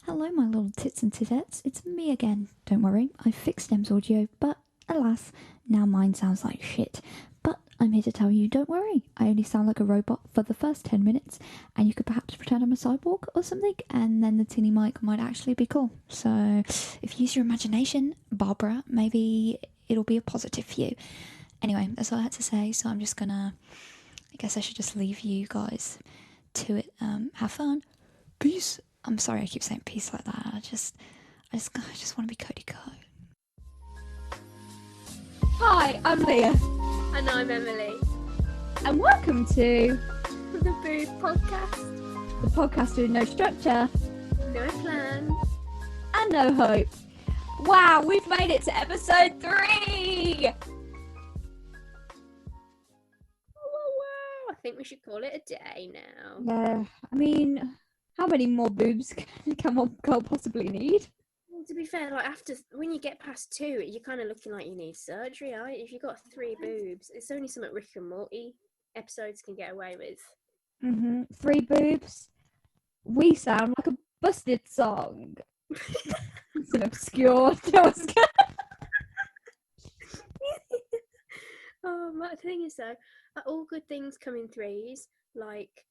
Hello, my little tits and titettes. It's me again. Don't worry, I fixed Em's audio, but alas, now mine sounds like shit. But I'm here to tell you, don't worry. I only sound like a robot for the first 10 minutes, and you could perhaps pretend I'm a cyborg or something, and then the tinny mic might actually be cool. So, if you use your imagination, Barbara, maybe it'll be a positive for you. Anyway, that's all I had to say, so I'm just gonna. I guess I should just leave you guys to it. Have fun. Peace. I'm sorry I keep saying peace like that. I just want to be Cody Co. Hi, I'm Leah. And I'm Emily. And welcome to The Boob Podcast. the podcast with no structure No plan. and no hope. Wow, we've made it to episode 3! Wow. I think we should call it a day now. Yeah, I mean, how many more boobs can one girl possibly need? Well, to be fair, like when you get past 2, you're kind of looking like you need surgery, right? If you've got 3 boobs, it's only something Rick and Morty episodes can get away with. 3 boobs. We sound like a busted song. It's an obscure. Oh, but the thing is though, all good things come in threes. Like,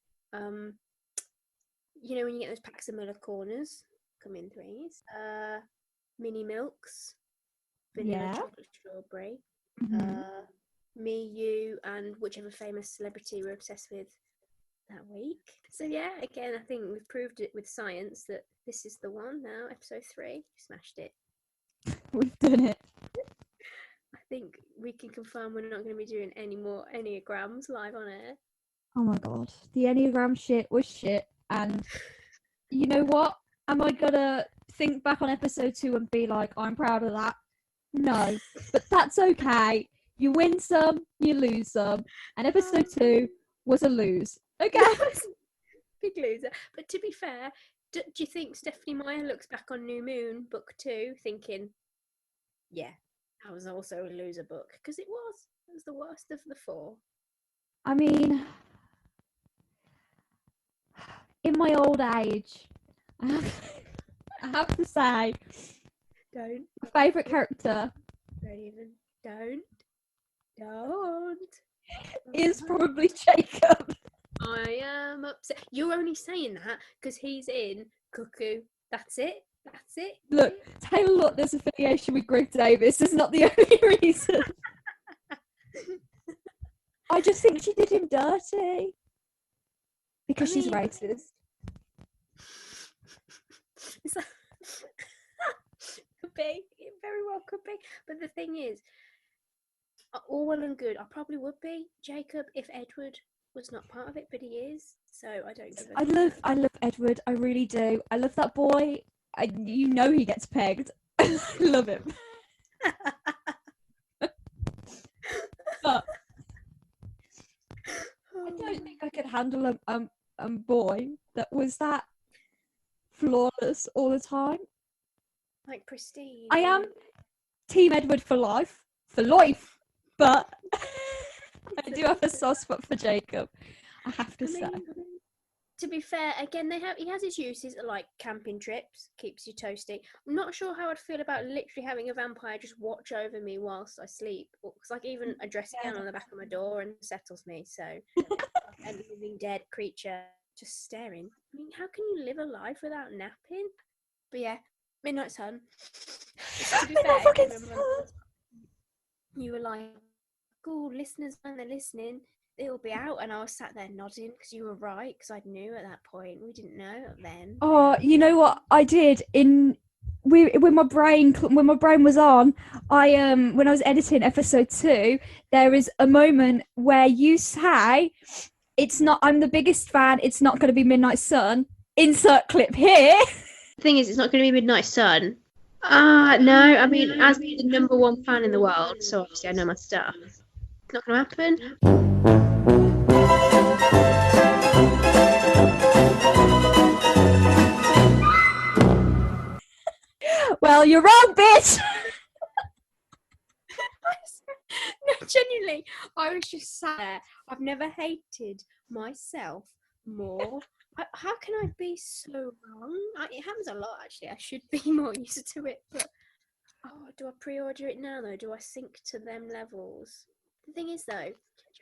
you know, when you get those packs of Muller Corners, come in threes. Mini milks, vanilla, Yeah. chocolate, strawberry. Mhm. Me, you, and whichever famous celebrity we're obsessed with that week. So yeah, again, I think we've proved it with science that this is the one now. Episode 3, smashed it. We've done it. I think we can confirm we're not going to be doing any more Enneagrams live on air. Oh my god, the Enneagram shit was shit, and you know what? Am I gonna think back on episode 2 and be like, I'm proud of that? No, but that's okay. You win some, you lose some, and episode 2 was a lose. Okay. Big loser. But to be fair, do you think Stephanie Meyer looks back on New Moon book 2 thinking, yeah, that was also a loser book? Because it was the worst of the 4. I mean, in my old age, I have to say, Don't my favourite character even. Don't. is probably Jacob. I am upset. You're only saying that because he's in Cuckoo. That's it. Look, Taylor Lautner's affiliation with Greg Davies is not the only reason. I just think she did him dirty. Because she's racist. Could be. It very well could be. But the thing is, all well and good. I probably would be Jacob if Edward was not part of it, but he is. So I don't give a I love Edward. I really do. I love that boy. You know he gets pegged. I love him. But I don't think I could handle a boy that was that flawless all the time. like pristine. I am Team Edward for life. But I do have a soft spot for Jacob. I have to say. To be fair, again, he has his uses like camping trips, keeps you toasty. I'm not sure how I'd feel about literally having a vampire just watch over me whilst I sleep, because like even a dressing gown on the back of my door and settles me. So a living dead creature just staring. I mean, how can you live a life without napping? But yeah, Midnight Sun. To be fair, Fucking you were like, "Oh, listeners, when they're listening, it'll be out," and I was sat there nodding because you were right, because I knew at that point. We didn't know then. Oh, you know what I did when my brain was on. When I was editing episode 2, there is a moment where you say, "It's not. I'm the biggest fan. It's not going to be Midnight Sun." Insert clip here. The thing is, it's not going to be Midnight Sun. No, I mean, as the number 1 fan in the world, so obviously I know my stuff. It's not going to happen. Well, you're wrong, bitch. No, genuinely, I was just sat there. I've never hated myself more How can I be so wrong? It happens a lot, actually. I should be more used to it. But do I pre-order it now though? Do I sync to them levels? The thing is though, do you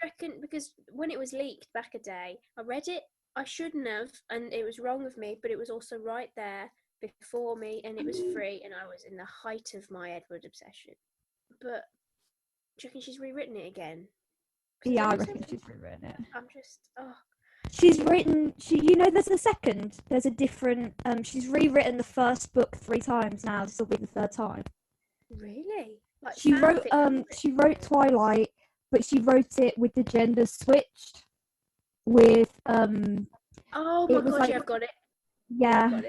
reckon because when it was leaked back a day, I read it. I shouldn't have, and it was wrong of me. But it was also right there before me, and it was free, and I was in the height of my Edward obsession. But do you reckon she's rewritten it again? Yeah, I reckon she's rewritten it. I'm just She's written. There's a different. She's rewritten the first book 3 times now. This will be the 3rd time. Really? Like She wrote. She wrote Twilight, but she wrote it with the gender switched. With Oh my god! like, yeah, I've got it. Yeah.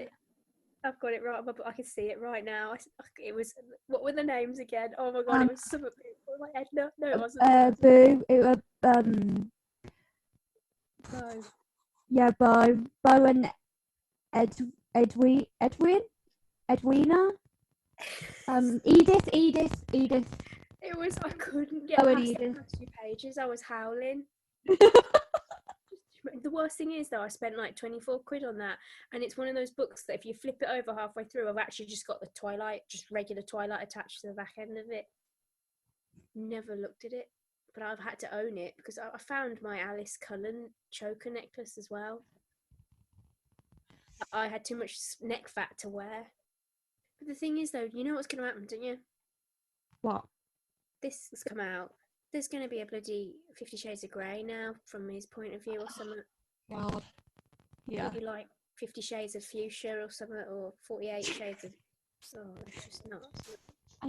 I've got it right. I can see it right now. It was. What were the names again? Oh my god! It was something. My head. No, it wasn't. Boo. It was No. Yeah, Bo and Edwina. Edith. It was. I couldn't get Oh, and past the Edith. first few pages. I was howling. The worst thing is though, I spent like 24 quid on that, and it's one of those books that if you flip it over halfway through, I've actually just got the Twilight, just regular Twilight attached to the back end of it. Never looked at it, but I've had to own it because I found my Alice Cullen choker necklace as well. I had too much neck fat to wear. But the thing is though, you know what's going to happen, don't you? What? This has come out. There's going to be a bloody 50 Shades of Grey now, from his point of view, or something. God. Yeah. Maybe like 50 Shades of Fuchsia or something, or 48 Shades of... Oh, it's just nuts. I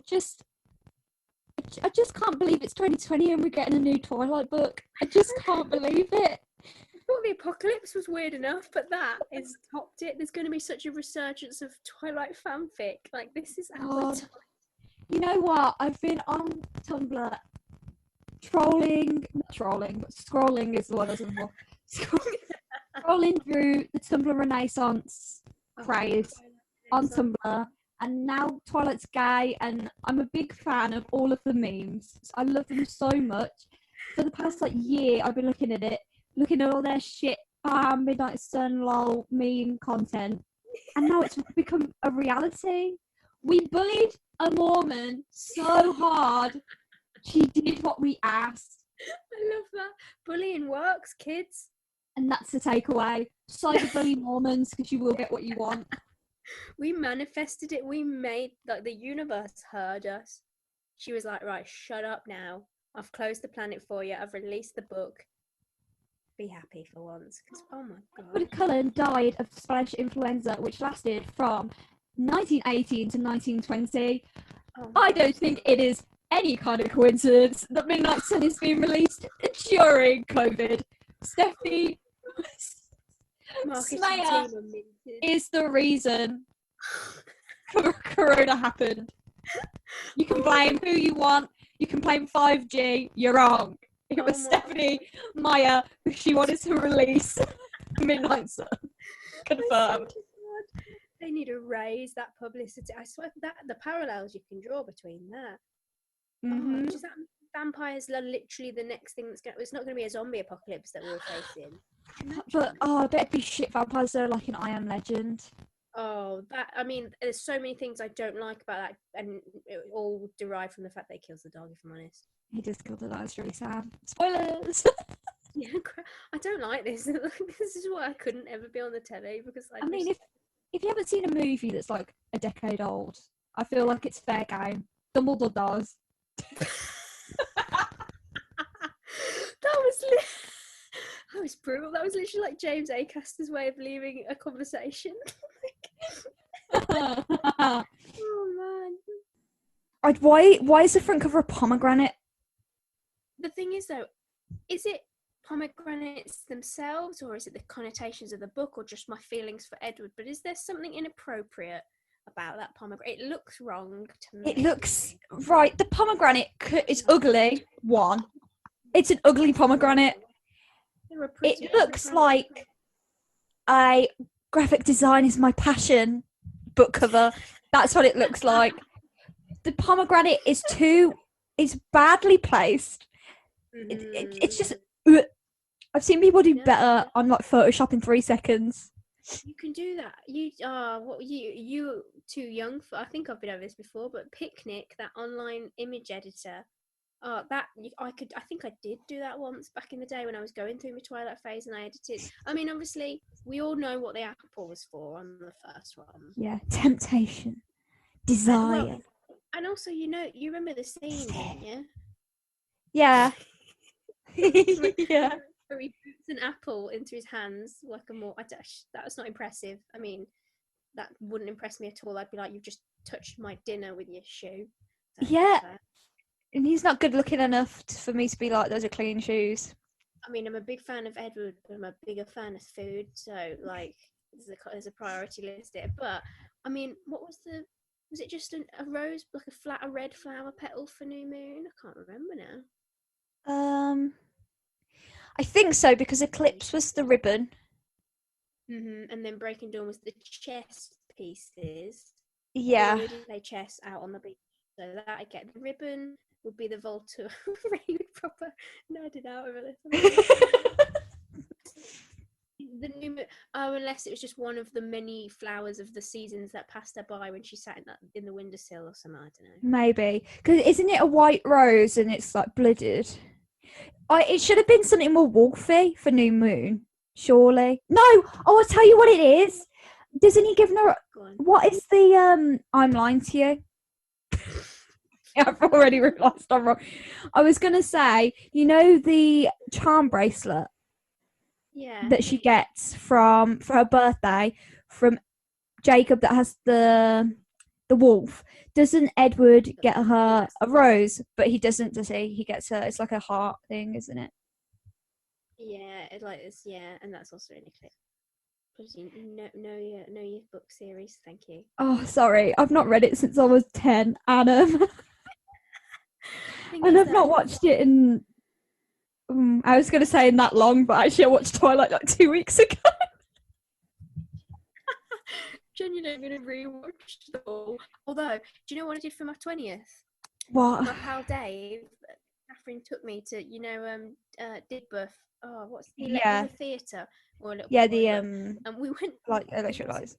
just can't believe it's 2020 and we're getting a new Twilight book. I just can't believe it. I thought the apocalypse was weird enough, but that is topped it. There's going to be such a resurgence of Twilight fanfic. Like, this is our time. You know what? I've been on Tumblr scrolling is the one I was looking for. Scrolling through the Tumblr Renaissance craze on Tumblr, and now Twilight's gay, and I'm a big fan of all of the memes. I love them so much. For the past year, I've been looking at all their shit, Midnight Sun, lol, meme content, and now it's become a reality. We bullied a Mormon so hard. She did what we asked. I love that. Bullying works, kids. And that's the takeaway. Cyberbully Mormons, because you will get what you want. We manifested it. We made, the universe heard us. She was like, right, shut up now. I've closed the planet for you. I've released the book. Be happy for once. Because, oh my God. Edward Cullen died of Spanish influenza, which lasted from 1918 to 1920. I don't think it is any kind of coincidence that Midnight Sun is being released during COVID. Stephanie Smayer is the reason Corona happened. You can blame who you want. You can blame 5G. You're wrong. It was Stephanie Meyer who she wanted to release Midnight Sun. Confirmed. They need to raise that publicity. I swear that the parallels you can draw between that. Mm-hmm. Does that vampires are literally the next thing that's going? It's not going to be a zombie apocalypse that we're facing. But I bet it'd be shit vampires though, like an I Am Legend. Oh, there's so many things I don't like about that, and it all derived from the fact that he kills the dog. If I'm honest, he just killed the dog. It's really sad. Spoilers. Yeah, I don't like this. This is why I couldn't ever be on the telly because I mean, if you haven't seen a movie that's like a decade old, I feel like it's fair game. Dumbledore does. That was brutal. That was literally like James Acast's way of leaving a conversation. Oh man! Why is the front cover a pomegranate? The thing is, though, is it pomegranates themselves, or is it the connotations of the book, or just my feelings for Edward? But is there something inappropriate about that pomegranate? It looks wrong to me. It looks right. The pomegranate is ugly. One, it's an ugly pomegranate. It looks like a graphic design is my passion book cover. That's what it looks like. The pomegranate is badly placed. It's just I've seen people do No, better on like Photoshop in 3 seconds. you can do that. What you too young for? I think I've been over this before, but Picnic, that online image editor. I think I did do that once back in the day when I was going through my Twilight phase, and I edited. I mean, obviously, we all know what the apple was for on the first one. Yeah, temptation, desire. And also, you remember the scene, didn't you? Yeah. Where Yeah. where he puts an apple into his hands like a more. That was not impressive. I mean, that wouldn't impress me at all. I'd be like, you've just touched my dinner with your shoe. So Yeah. fair. And he's not good looking enough for me to be like, those are clean shoes. I mean, I'm a big fan of Edward, but I'm a bigger fan of food. So, like, there's a priority list there. But, I mean, was it just a rose, like a red flower petal for New Moon? I can't remember now. I think so, because Eclipse was the ribbon. And then Breaking Dawn was the chess pieces. Yeah. We did play chess out on the beach. So that I get. The ribbon would be the Volta. Ray would proper nerd it out over this. The new moon. Oh, unless it was just one of the many flowers of the seasons that passed her by when she sat in the windowsill or something. I don't know. Maybe. Because isn't it a white rose and it's like blooded? It should have been something more wolfy for New Moon, surely. No! Oh, I'll tell you what it is. Doesn't he give her... What is the... I'm lying to you. I've already realised I'm wrong. I was going to say, you know the charm bracelet that she gets for her birthday from Jacob that has the wolf? Doesn't Edward get her a rose? But he doesn't, does he? He gets her, it's like a heart thing, isn't it? Yeah, and that's also in Eclipse. Know your book series, thank you. Oh, sorry, I've not read it since I was 10, and and I've not watched it in. I was going to say in that long, but actually I watched Twilight like 2 weeks ago. Genuinely going to rewatch it all. Although, do you know what I did for my 20th? What? My pal Dave, Catherine took me to, Didbuff. Oh, what's the theatre? Yeah, the and we went like electric lights.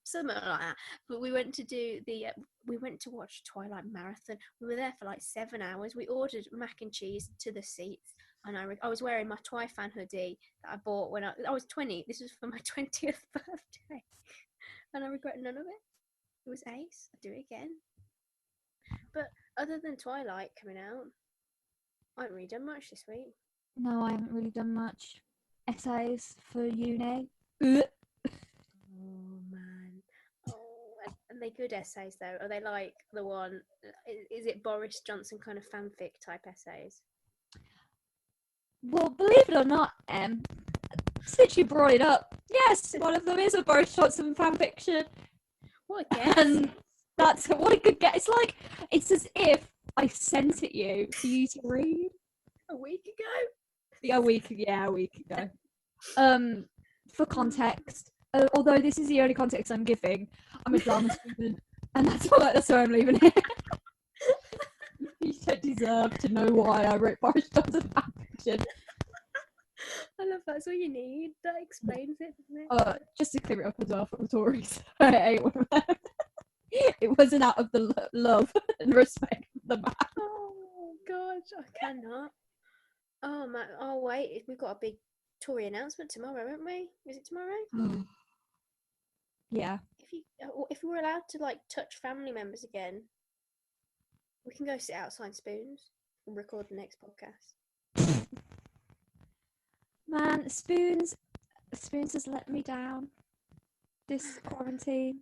Something like that. But we went to watch Twilight Marathon. We were there for like 7 hours. We ordered mac and cheese to the seats, and I was wearing my Twi-fan hoodie that I bought when I was 20. This was for my 20th birthday, and I regret none of it. It was ace. I'd do it again. But other than Twilight coming out, I haven't really done much this week. No, I haven't really done much. Essays for uni. Oh man. Oh, are they good essays though? Are they like the one? Is it Boris Johnson kind of fanfic type essays? Well, believe it or not, since you brought it up, yes, one of them is a Boris Johnson fanfiction. What a guess! And that's what a good guess. It's as if I sent it you for you to read a week ago. Yeah, a week ago. For context, although this is the only context I'm giving, I'm a drama student, and that's why I'm leaving it. You don't deserve to know why I wrote Boris Johnson fanfiction. I love that's all you need. That explains it, doesn't it? Just to clear it up as well for the Tories. I ain't one of them. It wasn't out of the love and respect for the man. Oh gosh, I cannot. Oh man! Oh wait, we've got a big Tory announcement tomorrow, haven't we? Is it tomorrow? Yeah. If we were allowed to like touch family members again, we can go sit outside Spoons and record the next podcast. Man, Spoons has let me down this quarantine.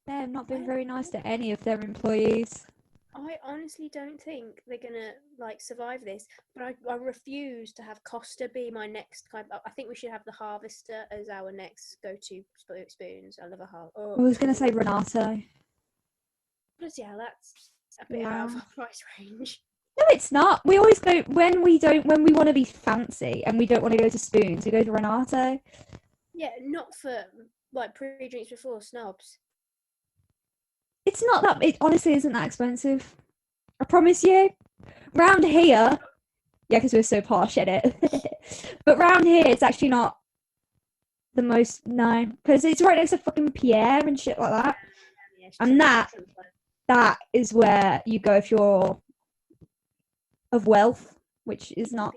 They have not been very nice to any of their employees. I honestly don't think they're gonna like survive this, but I refuse to have Costa be my next kind. I think we should have the Harvester as our next go-to Spoons. I love a Harvester. I was gonna say Renato. Bloody hell, that's a bit out of our price range. No, it's not. We always go when we want to be fancy and we don't want to go to Spoons. We go to Renato. Yeah, not for like pre-drinks before snobs. It's not that. It honestly isn't that expensive. I promise you. Round here, Yeah, because we're so posh at it. But round here, it's actually not the most known because it's right next to fucking Pierre and shit like that. Yeah, And that is where you go if you're of wealth, which is not.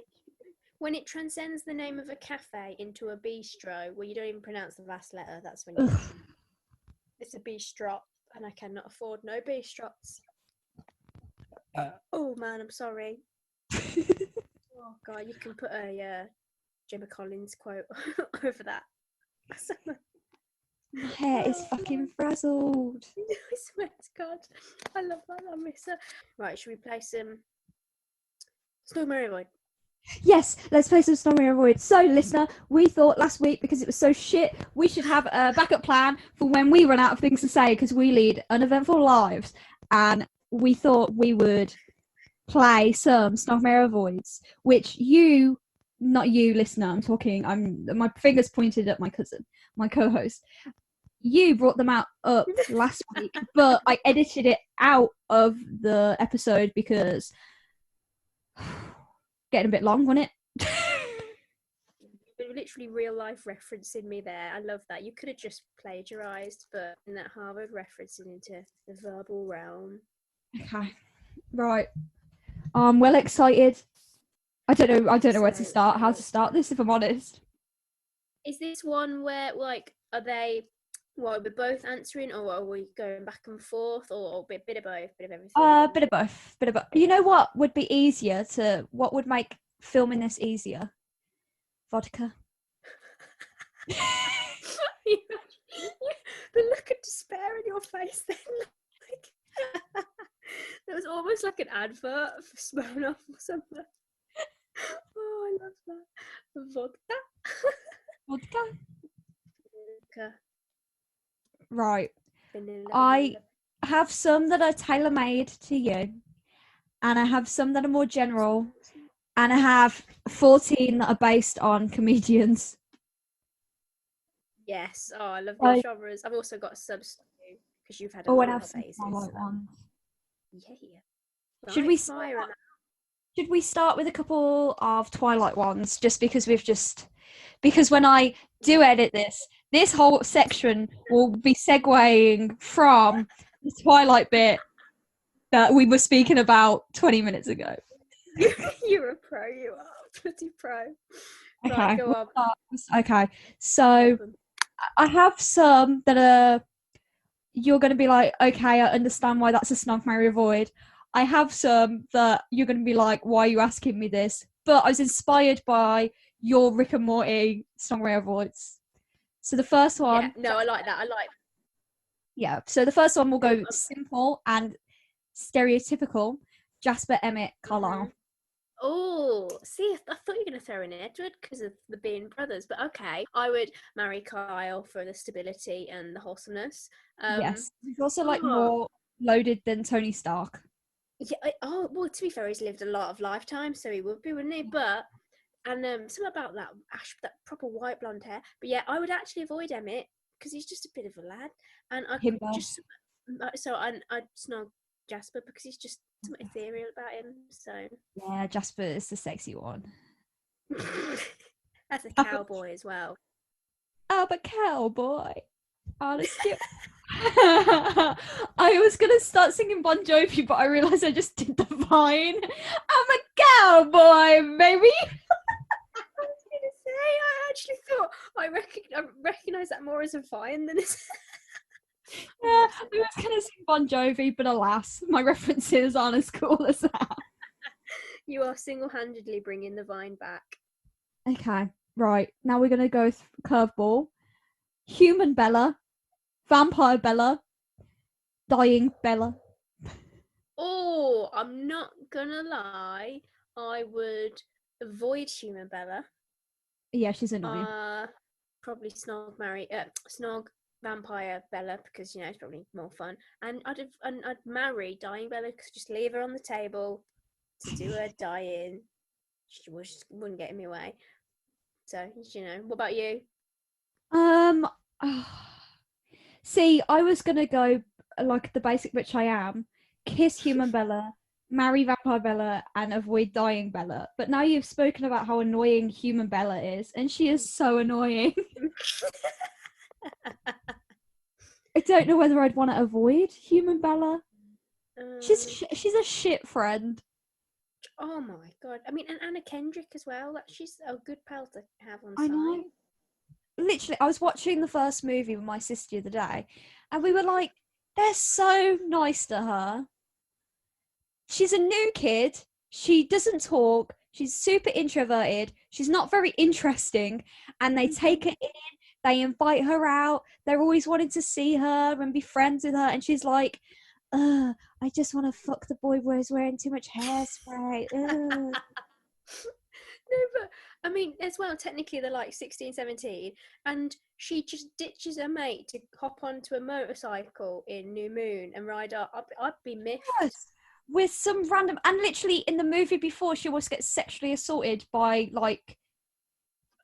When it transcends the name of a cafe into a bistro, where you don't even pronounce the last letter, that's when it's a bistro, and I cannot afford no bistrots. Oh man, I'm sorry. Oh god, you can put a Gemma Collins quote over that. My hair is fucking frazzled. I swear to God, I love that. I miss her. Right, should we play some Snow Mary Void? Yes, let's play some Stormy Avoid. So, listener, we thought last week, because it was so shit, we should have a backup plan for when we run out of things to say, because we lead uneventful lives, and we thought we would play some Snogmare Avoids, which you, not you, listener, my fingers pointed at my cousin, my co-host. You brought them up last week, but I edited it out of the episode because getting a bit long, wasn't it? You're literally real life referencing me there. I love that. You could have just plagiarized, but in that Harvard referencing into the verbal realm. Okay, right. I'm well excited. I don't know where to start. How to start this, if I'm honest. Is this one where are they? Well, we're both answering, or are we going back and forth, or a bit of both, bit of everything? Bit of both. Bit of both. You know what would be easier what would make filming this easier? Vodka. The look of despair in your face then. That was almost like an advert for Smirnoff or something. Oh, I love that. Vodka. Vodka. Right. Vanilla. I have some that are tailor-made to you, and I have some that are more general, and I have 14 that are based on comedians. Yes. Oh, I love the genres. I've also got subs too, because you've had a lot of phases. Yeah. Should we start with a couple of Twilight ones, just because because when I do edit this whole section will be segueing from the Twilight bit that we were speaking about 20 minutes ago. You're a pro, you are. Pretty pro. Okay, right, go on. Okay, so I have some that are, you're going to be like, okay, I understand why that's a Snog, Marry, Avoid. I have some that you're going to be like, why are you asking me this? But I was inspired by your Rick and Morty Snog, Marry, Avoids. So the first one... Yeah, no, I like that. Yeah, so the first one will go simple and stereotypical. Jasper, Emmett, Carlisle. Oh, see, I thought you were going to throw in Edward because of the being brothers, but okay. I would marry Kyle for the stability and the wholesomeness. Yes, he's also more loaded than Tony Stark. Yeah. Well, to be fair, he's lived a lot of lifetimes, so he would be, wouldn't he? But something about that that proper white blonde hair. But yeah, I would actually avoid Emmett because he's just a bit of a lad, and I'd snog Jasper because he's just something ethereal about him. So yeah, Jasper is the sexy one. As a cowboy as well. I'm a cowboy. Honestly. I was gonna start singing Bon Jovi, but I realized I just did the Vine. I'm a cowboy, baby. I was gonna say, I actually thought I recognize that more as a Vine than as. Yeah, I was gonna sing Bon Jovi, but alas, my references aren't as cool as that. You are single-handedly bringing the Vine back. Okay, right. Now we're gonna go curveball. Human Bella, vampire Bella, dying Bella. Oh, I'm not gonna lie. I would avoid human Bella. Yeah, she's annoying. Probably snog vampire Bella because it's probably more fun. And I'd marry dying Bella because just leave her on the table to do her dying. She wouldn't get in my way. So what about you? See, I was gonna go like the basic bitch I am. Kiss human Bella, marry Vampire Bella and avoid dying Bella. But now you've spoken about how annoying human Bella is, and she is so annoying. I don't know whether I'd want to avoid human Bella. She's a shit friend. Oh my god! I mean, and Anna Kendrick as well. That she's a good pal to have on I side. know. Literally, I was watching the first movie with my sister the other day, and we were like, they're so nice to her. She's a new kid. She doesn't talk. She's super introverted. She's not very interesting. And they take her in. They invite her out. They're always wanting to see her and be friends with her. And she's like, I just want to fuck the boy who's wearing too much hairspray. No, but I mean, as well, technically they're like 16, 17, and she just ditches her mate to hop onto a motorcycle in New Moon and ride up. I'd be miffed. Yes. With some random, and literally in the movie before, she almost gets sexually assaulted by like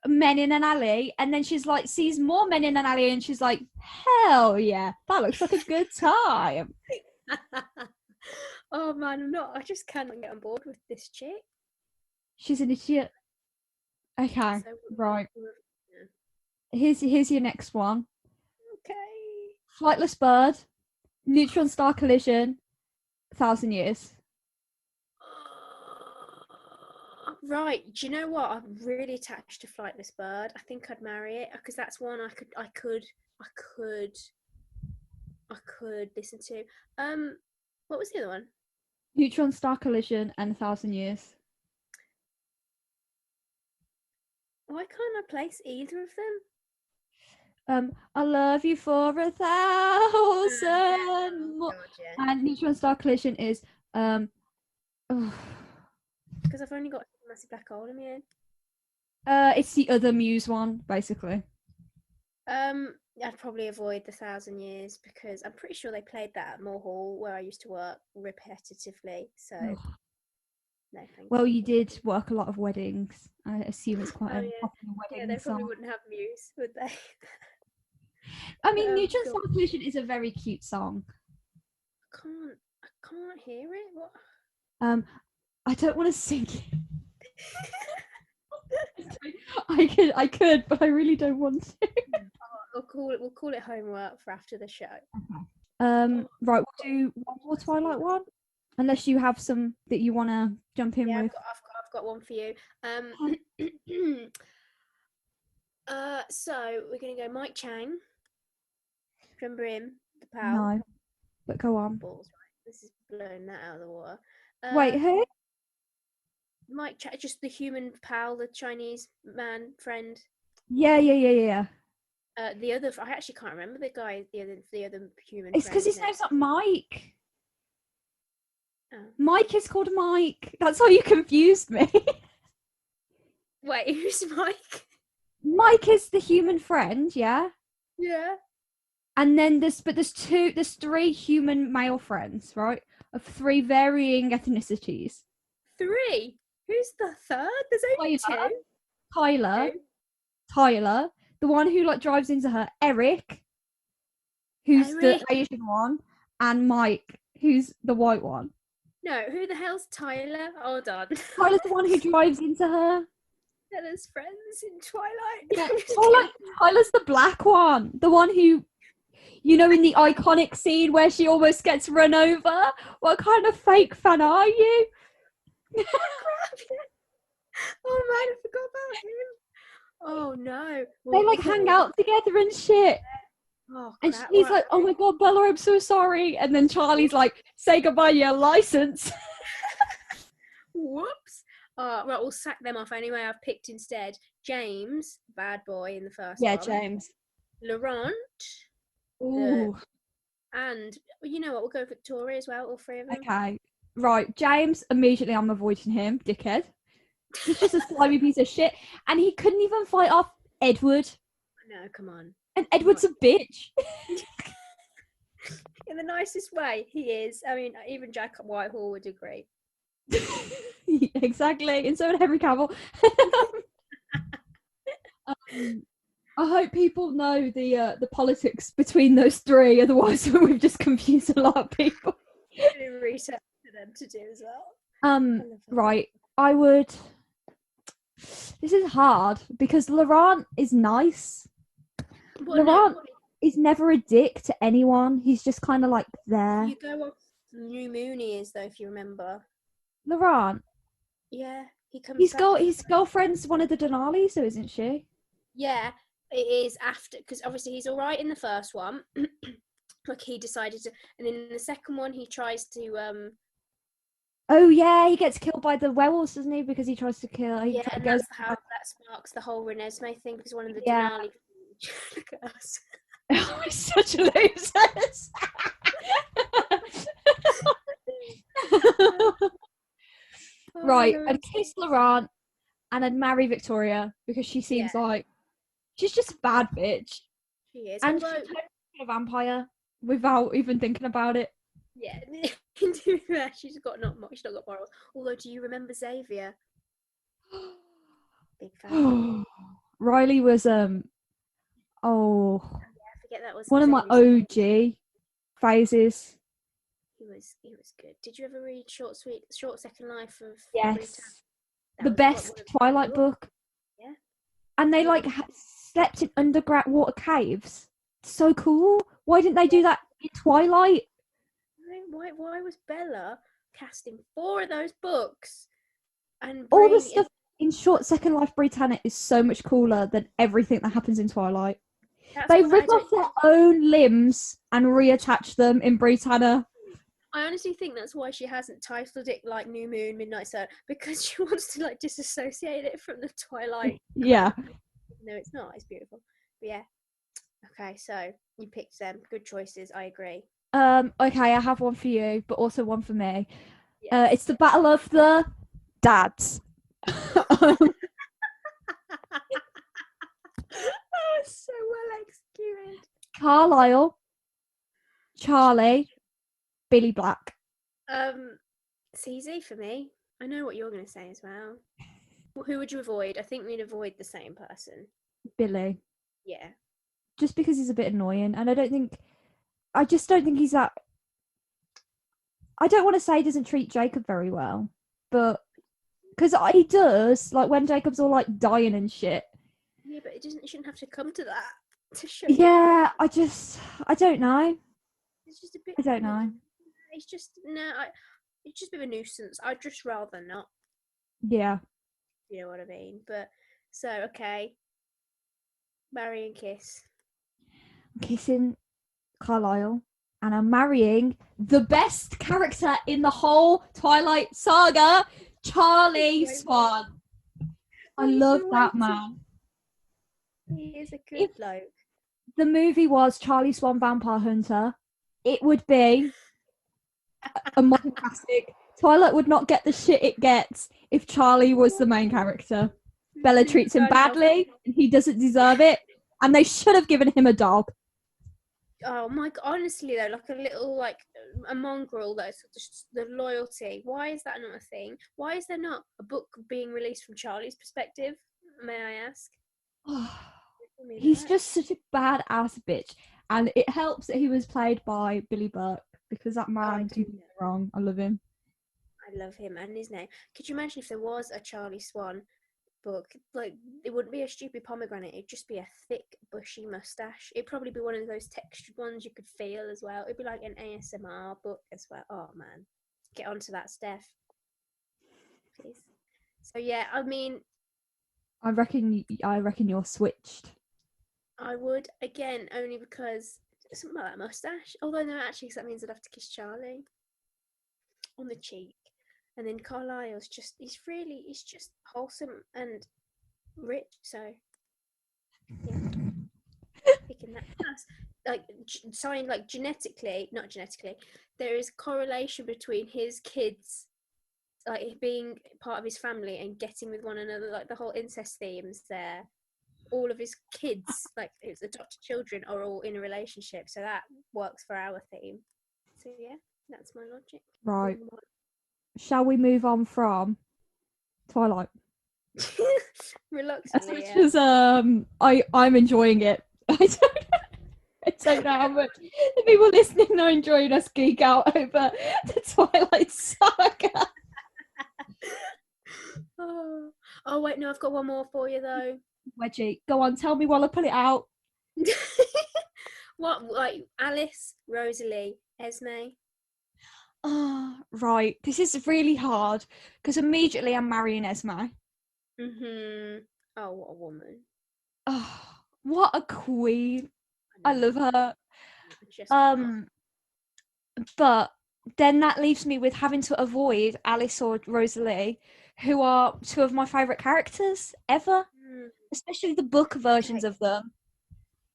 men in an alley, and then she's like sees more men in an alley, and she's like, hell yeah, that looks like a good time. Oh man, I just cannot get on board with this chick. She's an idiot. Okay, So, right. yeah. Here's your next one. Okay. Flightless bird, neutron star collision, 1,000 years. Right, do you know what? I'm really attached to Flightless Bird. I think I'd marry it because that's one I could listen to. What was the other one? Neutron star collision and 1,000 years. Why can't I place either of them? I love you for 1,000 more. God, yeah. And neutron star collision is Because I've only got a massive black hole in my head. it's the other Muse one, basically. I'd probably avoid the 1,000 years because I'm pretty sure they played that at Moore Hall where I used to work repetitively. So, no, thank Well, you. you did work a lot of weddings. I assume it's quite a popular wedding Yeah, they probably song. wouldn't have Muse, would they? I mean, Neutron God. Star Collision is a very cute song. I can't hear it. What? I don't want to sing it. I could, but I really don't want to. We'll call it homework for after the show. Right, we'll do one more Twilight one, unless you have some that you want to jump in with. I've got one for you. So we're gonna go Mike Chang. Remember him, the pal? No, but go on. Balls, right? This is blowing that out of the water. Wait, who? Mike Chang, just the human pal, the Chinese man friend. Yeah. The other, I actually can't remember the guy. The other human. It's because his name's not Mike. Oh. Mike is called Mike. That's how you confused me. Wait, who's Mike? Mike is the human friend, yeah. Yeah. And then there's three human male friends, right? Of three varying ethnicities. 3. Who's the third? There's only 2. Tyler, the one who like drives into her. Eric, who's the Asian one, and Mike, who's the white one. No, who the hell's Tyler? Hold on. Tyler's the one who drives into her. Tyler's friends in Twilight. Yeah. Tyler's the black one, the one who, you know, in the iconic scene where she almost gets run over. What kind of fake fan are you? Oh man, I forgot about him. Oh no. They like hang out together and shit. Oh, and he's like, oh my god, Bella, I'm so sorry. And then Charlie's like, say goodbye to your license. Whoops. Right, we'll sack them off anyway. I've picked instead James, bad boy in the first one. Yeah, James. Laurent. Ooh. And you know what? We'll go Victoria as well, all 3 of them. Okay. Right, James, immediately I'm avoiding him, dickhead. He's just a slimy piece of shit. And he couldn't even fight off Edward. No, come on. And Edward's a bitch. In the nicest way, he is. I mean, even Jack Whitehall would agree. Exactly. And so would Henry Cavill. I hope people know the politics between those 3, otherwise we've just confused a lot of people. Research for them to do as well. love that. Right. I would. This is hard because Laurent is nice. Well, Laurent no, is never a dick to anyone. He's just kind of like there. you go off New Mooney is though, if you remember. Laurent, Yeah, he comes back. his girlfriend's one of the Denali, so isn't she? Yeah, it is after, because obviously he's all right in the first one. Like he decided to, and then in the second one he tries to Oh yeah, he gets killed by the werewolves, doesn't he? Because he tries to kill. He yeah, and goes. that's how that sparks the whole Renesmee thing, because one of the Yeah. Denali. Look at us. We're such losers. Right, Oh, I'd kiss Laurent and I'd marry Victoria because she seems like she's just a bad bitch. she is. And Although, she's a vampire without even thinking about it. yeah, to be fair, she's not got morals. Although, do you remember Xavier? Big fan. Riley was I forget that was one of my Xavier's- OG phases. He was good. Did you ever read Short Second Life of Yes. Rita? That The was best one of the Twilight book. Yeah. And they like slept in underground water caves. So cool. Why didn't they do that in Twilight? Why was Bella casting 4 of those books? And All the bringing stuff in Short Second Life Britannia is so much cooler than everything that happens in Twilight. They rip off their own limbs and reattach them in Britannia. I honestly think that's why she hasn't titled it like New Moon, Midnight Sun, because she wants to like disassociate it from the Twilight. Yeah. No, it's not. It's beautiful. But yeah. Okay, so you picked them. Good choices. I agree. Okay, I have one for you, but also one for me. Yes. It's the battle of the dads. That was so well executed. Carlisle, Charlie, Billy Black. It's easy for me. I know what you're going to say as well. Who would you avoid? I think we'd avoid the same person. Billy. Yeah. Just because he's a bit annoying, and I just don't think he's that. I don't want to say he doesn't treat Jacob very well, but because he does, like when Jacob's all like dying and shit. Yeah, but it shouldn't have to come to that to show. Yeah, I don't know. It's just a bit. I don't know. It's just it's just a bit of a nuisance. I'd just rather not. Yeah. You know what I mean? But so okay, marry and kiss. I'm kissing Carlisle, and I'm marrying the best character in the whole Twilight saga, Charlie Swan. I love that man. He is a good bloke. The movie was Charlie Swan Vampire Hunter, it would be a modern classic. Twilight would not get the shit it gets if Charlie was the main character. Bella treats him badly, and he doesn't deserve it, and they should have given him a dog. Oh my god, honestly though, like a little, like a mongrel though, so just the loyalty. Why is that not a thing? Why is there not a book being released from Charlie's perspective, may I ask? He's just such a badass bitch, and it helps that he was played by Billy Burke, because that man can do no wrong. I love him. I love him and his name. Could you imagine if there was a Charlie Swan book? Like, it wouldn't be a stupid pomegranate, it'd just be a thick bushy mustache. It'd probably be one of those textured ones you could feel as well. It'd be like an ASMR book as well. Oh man, get onto that, Steph, please. So yeah, I mean, I reckon you're switched. I would, again, only because something about that mustache. Although no, actually, 'cause that means I'd have to kiss Charlie on the cheek. And then Carlisle's he's just wholesome and rich, so yeah. Picking that class. Like, not genetically, there is correlation between his kids, like, being part of his family and getting with one another, like the whole incest themes there. All of his kids, like his adopted children, are all in a relationship, so that works for our theme. So yeah, that's my logic. Right. Shall we move on from Twilight? Reluctantly, As much as I'm enjoying it. I don't know how much the people listening are enjoying us geek out over the Twilight Saga. Oh wait, no, I've got one more for you though. Wedgie, go on, tell me while I pull it out. What, like Alice, Rosalie, Esme? Oh, right. This is really hard because immediately I'm marrying Esme. Oh, what a woman! Oh, what a queen. I know. love her. Just But then that leaves me with having to avoid Alice or Rosalie, who are two of my favourite characters ever, especially the book versions of them.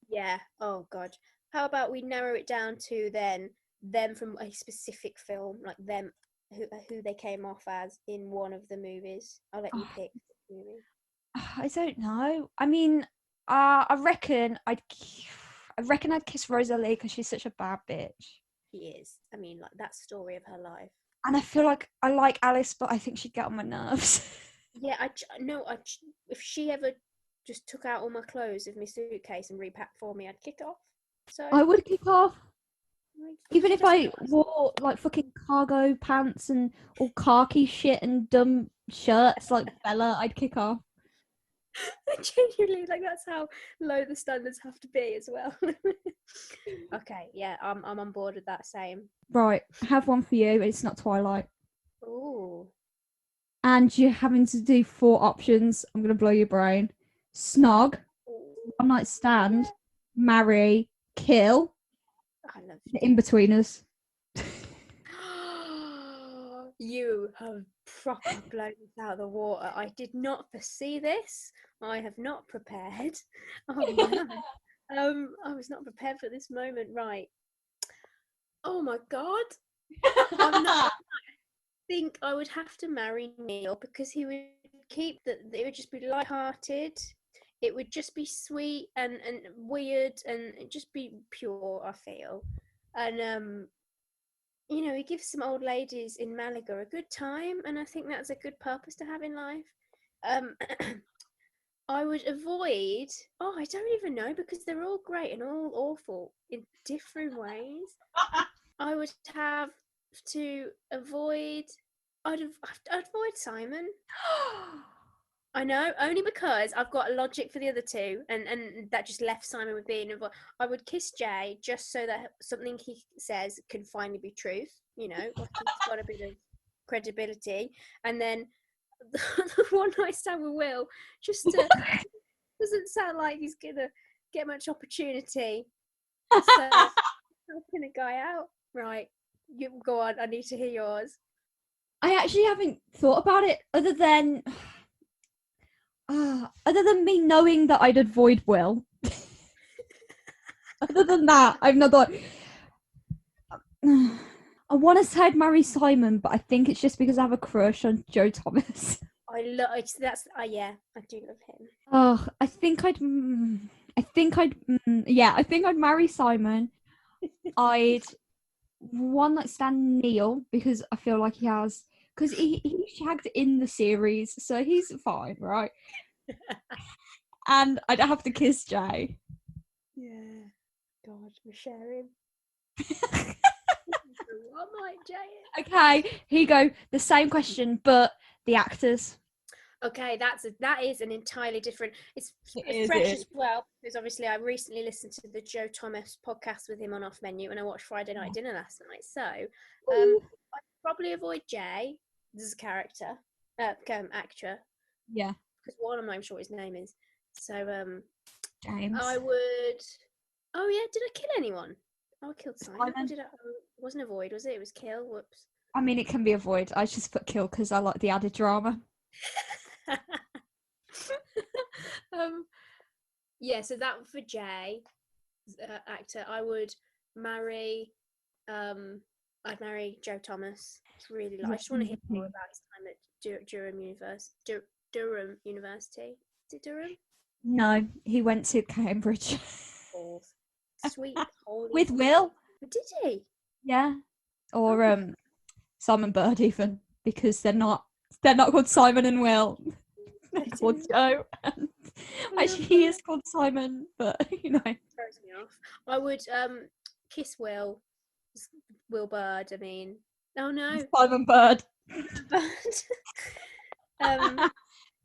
Yeah. Oh God. How about we narrow it down to then them from a specific film, like them who they came off as in one of the movies. I'll let you pick the movie. I don't know. I mean, I reckon I'd kiss Rosalie because she's such a bad bitch. She is. I mean, like that story of her life. And I feel like I like Alice, but I think she'd get on my nerves. Yeah, if she ever just took out all my clothes of my suitcase and repacked for me, I'd kick off. So I would kick off. like, Even she if I doesn't- wore like fucking cargo pants and all khaki shit and dumb shirts like Bella, I'd kick off. genuinely, like that's how low the standards have to be as well. Okay, yeah, I'm on board with that. Same. Right, I have one for you. It's not Twilight. Ooh. And you're having to do 4 options. I'm gonna blow your brain. Snog, one night stand, marry, kill. I love The in-betweeners. You have proper blown this out of the water. I did not foresee this. I have not prepared. Oh no. I was not prepared for this moment. Right. Oh my God. I think I would have to marry Neil because he would keep that. It would just be light-hearted. It would just be sweet and weird and just be pure. I feel, and you know, he gives some old ladies in Malaga a good time, and I think that's a good purpose to have in life. I would avoid. Oh, I don't even know because they're all great and all awful in different ways. I would have to avoid. I'd avoid Simon. I know, only because I've got a logic for the other two, and that just left Simon with being involved. I would kiss Jay just so that something he says can finally be truth. You know, like he's got a bit of credibility, and then the one night stand with Will just doesn't sound like he's gonna get much opportunity. So helping a guy out, right? You go on. I need to hear yours. I actually haven't thought about it other than me knowing that I'd avoid Will. Other than that, I've not thought. I want to say I'd marry Simon, but I think it's just because I have a crush on Joe Thomas. I love that's yeah, I do love him. Oh, I think I'd marry Simon. I'd one night stand Neil because I feel like because he shagged in the series, so he's fine, right? And I'd have to kiss Jay. Yeah. God, we're sharing. What might Jay? Okay, here you go. The same question, but the actors. Okay, that is an entirely different. It's It fresh is. as well because obviously I recently listened to the Joe Thomas podcast with him on Off Menu, and I watched Friday Night Dinner last night. So, I'd probably avoid Jay as a character, actor. Yeah, Because one, I'm not even sure what his name is. So, James. I would. Oh yeah, did I kill anyone? Oh, I killed Simon. Simon. It wasn't avoid, was it? It was kill. Whoops. I mean, it can be avoided. I just put kill because I like the added drama. Yeah, so that for Jay, actor, I would marry. I'd marry Joe Thomas. It's really I just want to hear more about his time at Durham University. Durham University. Is it Durham? No, he went to Cambridge. Oh, sweet. Holy With Will. Did he? Yeah, or Simon Bird even because they're not called Simon and Will. They're called Joe. Actually, he is called Simon, but you know. Throws me off. I would kiss Will. Bird, I mean. Oh no. Simon Bird. Bird.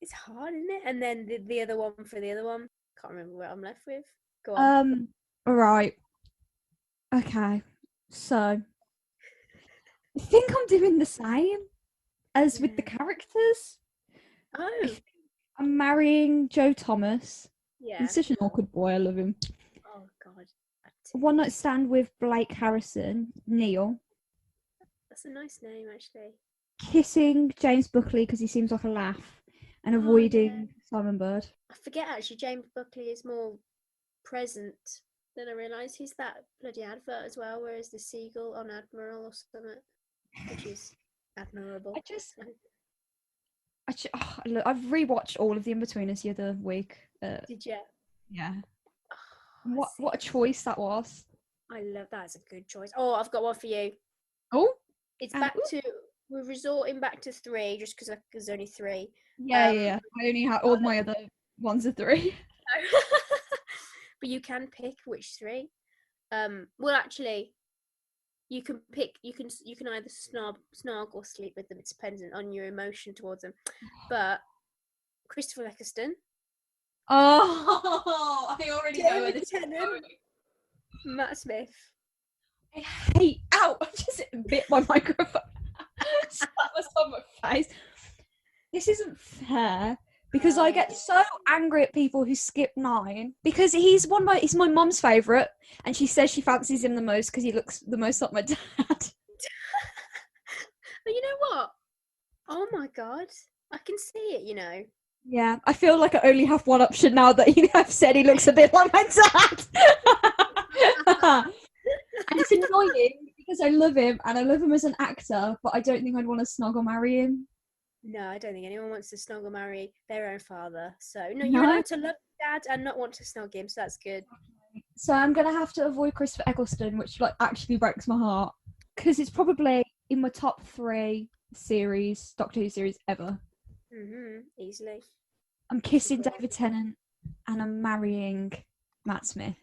It's hard, isn't it? And then the other one for the other one. Can't remember what I'm left with. Go on. Right. Okay. So I think I'm doing the same as with the characters. Oh. I'm marrying Joe Thomas. Yeah. He's such an awkward boy. I love him. Oh God. One night stand with Blake Harrison, Neil. That's a nice name, actually. Kissing James Buckley because he seems like a laugh, and avoiding Simon Bird. I forget actually. James Buckley is more present than I realised. He's that bloody advert as well. Whereas the seagull on Admiral or something, which is admirable. Look, I've rewatched all of the In-Betweeners the other week. Did you? Yeah. Oh, What a choice that was. I love that. It's a good choice. Oh, I've got one for you. Oh, it's back to we're resorting back to 3 just because there's only 3. Yeah. I only have all my other ones are 3. But you can pick which 3. Well, actually, you can pick. You can either snog or sleep with them. It's dependent on your emotion towards them. But Christopher Eccleston. Oh, I already know where this is going. Matt Smith. I hate. Ow! I just bit my microphone. That was on my face. This isn't fair because I get so angry at people who skip 9 because he's my mum's favourite, and she says she fancies him the most because he looks the most like my dad. But you know what? Oh my God, I can see it. You know. Yeah, I feel like I only have one option now that I've said he looks a bit like my dad. And it's annoying because I love him and I love him as an actor, but I don't think I'd want to snog or marry him. No, I don't think anyone wants to snog or marry their own father. So no, you're allowed to love dad and not want to snog him, so that's good. So I'm gonna have to avoid Christopher Eccleston, which actually breaks my heart because it's probably in my top 3 Doctor Who series ever. Easily. I'm kissing David Tennant and I'm marrying Matt Smith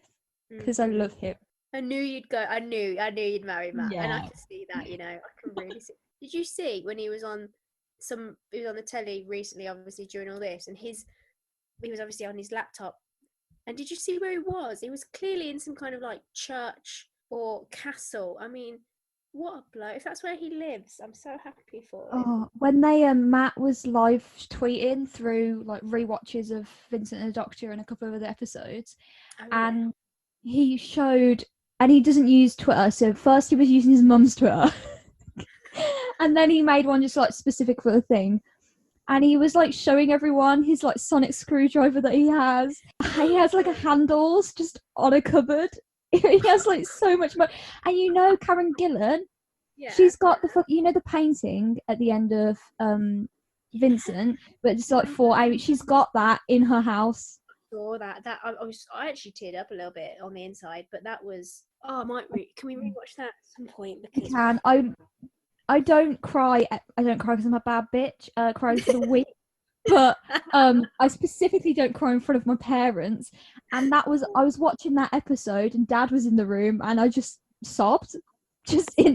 because I love him. I knew you'd go. I knew you'd marry Matt, Yeah. and I can see that. You know, I can really see. Did you see when he was on the telly recently? Obviously during all this, and he was obviously on his laptop. And did you see where he was? He was clearly in some kind of like church or castle. I mean, what a blow! If that's where he lives, I'm so happy for him. Oh, when Matt was live tweeting through like rewatches of Vincent and the Doctor and a couple of other episodes, and he showed, and he doesn't use Twitter, so first he was using his mum's Twitter, and then he made one just like specific for the thing, and he was like showing everyone his like sonic screwdriver that he has. He has like a handles just on a cupboard. He has like so much money, and Karen Gillan. Yeah. She's got the painting at the end of Vincent, but just like 4 she's got that in her house. I saw that. I actually teared up a little bit on the inside, but that was can we rewatch that at some point? Because I don't cry. I don't cry because I'm a bad bitch. I cry for the week. But I specifically don't cry in front of my parents, and I was watching that episode and Dad was in the room and I just sobbed,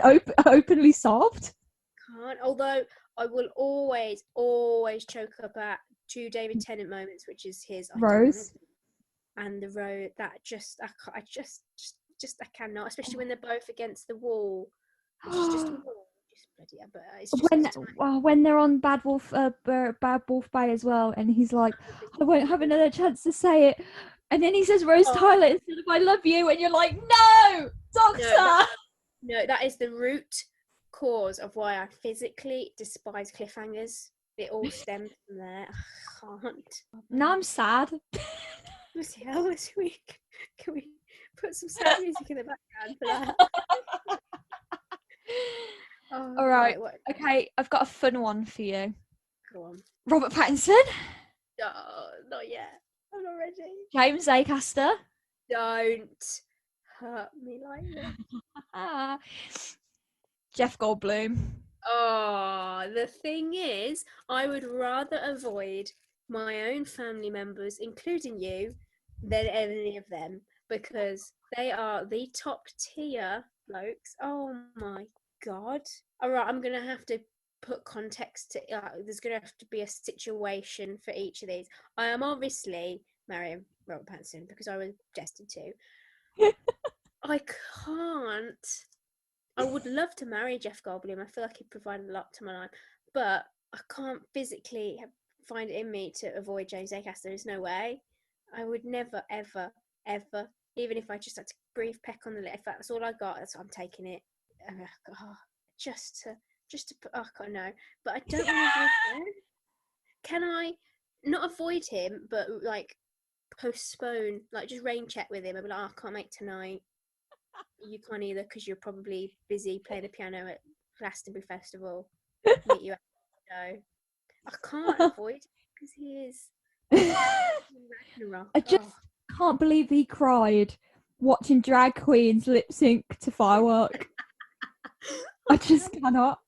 openly sobbed. Can't. Although I will always choke up at 2 David Tennant moments, which is his Rose and the road. That I cannot, especially when they're both against the wall. Which is just but it's just when they're on Bad Wolf Bay as well, and he's like, I won't have another chance to say it, and then he says Rose Tyler instead of I love you, and you're like, no, Doctor. No, that is the root cause of why I physically despise cliffhangers. It all stems from there. I can't. Now I'm sad. What's the hell this week? Can we put some sad music in the background for that? All right. Okay, I've got a fun one for you. Go on. Robert Pattinson. No, not yet. I'm not ready. James Acaster. Don't hurt me like this. Jeff Goldblum. Oh, the thing is, I would rather avoid my own family members, including you, than any of them, because they are the top tier blokes. Oh my god! All right, I'm gonna have to put context to. There's gonna have to be a situation for each of these. I am obviously marrying Robert Pattinson because I was destined to. I can't. I would love to marry Jeff Goldblum. I feel like he'd provide a lot to my life, but I can't physically find it in me to avoid James Acast. There's no way. I would never, ever, ever, even if I just had to brief peck on the lip, if that's all I got, I'm taking it. Just to put, I can't know, but I don't want to avoid him. Can I not avoid him, but like postpone, like just rain check with him? I'd be like, I can't make tonight. You can't either because you're probably busy playing the piano at Glastonbury Festival. Meet you at the show. I can't avoid it because he is Ragnarok. I just can't believe he cried watching drag queens lip sync to Firework. I just cannot.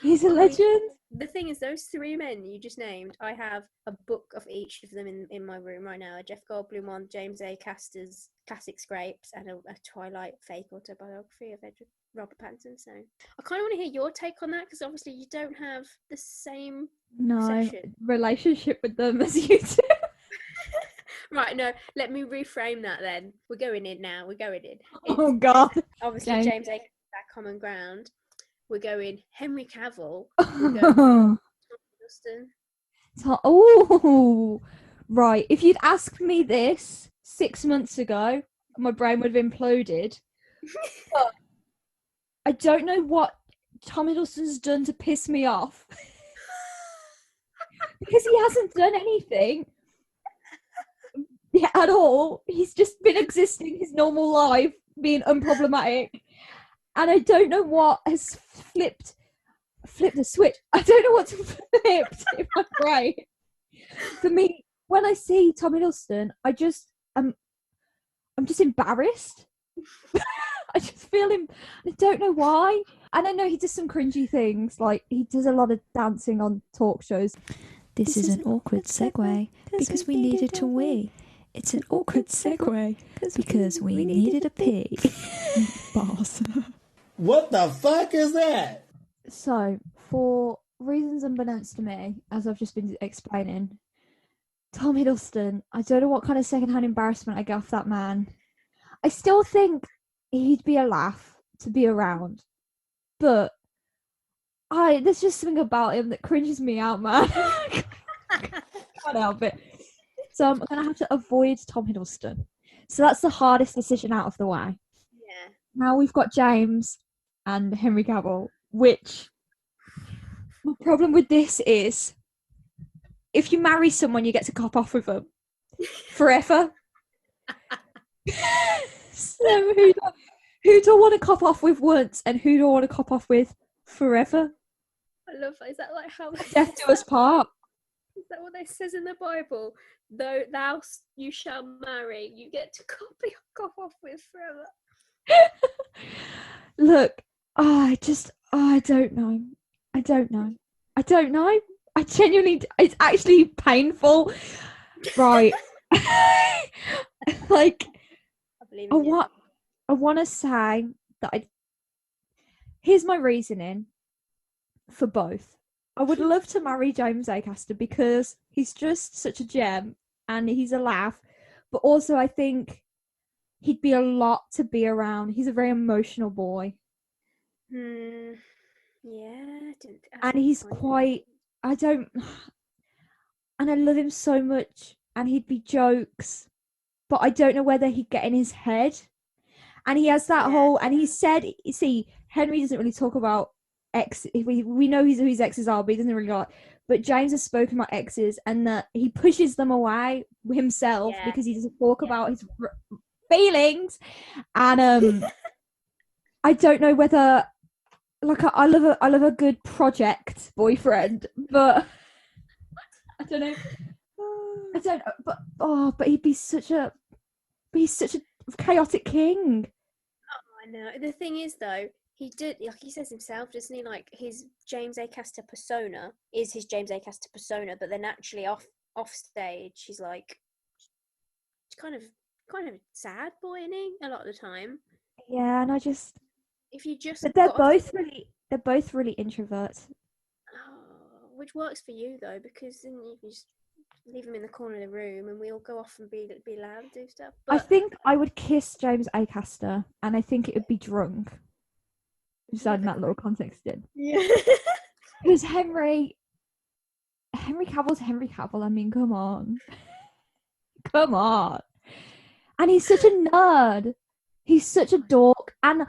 He's a legend. The thing is, those three men you just named, I have a book of each of them in my room right now. A Jeff Goldblum one, James Acaster's Classic Scrapes, and a Twilight fake autobiography of Robert Pattinson. So I kind of want to hear your take on that because obviously you don't have the same relationship with them as you do. Right, no, let me reframe that then. We're going in now. We're going in. Oh God! Obviously, James Acaster, that common ground. We're going Henry Cavill. We're going Tom Hiddleston. Oh, right. If you'd asked me this 6 months ago, my brain would have imploded. But I don't know what Tom Hiddleston's done to piss me off. Because he hasn't done anything at all. He's just been existing his normal life, being unproblematic. And I don't know what has flipped the switch. I don't know what's flipped in my brain. For me, when I see Tom Hiddleston, I'm just embarrassed. I just feel him. I don't know why. And I know he does some cringy things, like he does a lot of dancing on talk shows. This is an awkward segue because we needed to wee. It's an awkward segue because we needed a pee. Boss. What the fuck is that? So, for reasons unbeknownst to me, as I've just been explaining, Tom Hiddleston, I don't know what kind of secondhand embarrassment I get off that man. I still think he'd be a laugh to be around, but there's just something about him that cringes me out, man. Can't help it. So I'm gonna have to avoid Tom Hiddleston. So that's the hardest decision out of the way. Yeah. Now we've got James and Henry Cavill, which my problem with this is if you marry someone, you get to cop off with them forever. So who do I want to cop off with once and who do I want to cop off with forever? I love that. Is that like how Death do us part? Is that what it says in the Bible? Though you shall marry, you get to cop off with forever. Look, I don't know. I genuinely, it's actually painful. Right. Like, I want to say that here's my reasoning for both. I would love to marry James Acaster because he's just such a gem and he's a laugh. But also I think he'd be a lot to be around. He's a very emotional boy. Yeah. And he's quite... and I love him so much. And he'd be jokes. But I don't know whether he'd get in his head. And he has that whole... And he said... See, Henry doesn't really talk about ex. We know who his exes are, but he doesn't really like. But James has spoken about exes and that he pushes them away himself because he doesn't talk about his feelings. And I don't know whether, like, I love a good project boyfriend, but I don't know. But he's such a chaotic king. I know. The thing is, though, He did, like he says himself, doesn't he? Like his James Acaster persona is his James Acaster persona, but then actually off stage, he's like kind of sad boy, isn't he? A lot of the time. Yeah, and I just. If you just But they're got off both really introverts. which works for you though, because then you can just leave him in the corner of the room, and we all go off and be loud and do stuff. But I think I would kiss James Acaster, and I think it would be drunk. Just adding that little context in. yeah. Because Henry Cavill's Henry Cavill. I mean, come on. Come on. And he's such a nerd. He's such a dork. And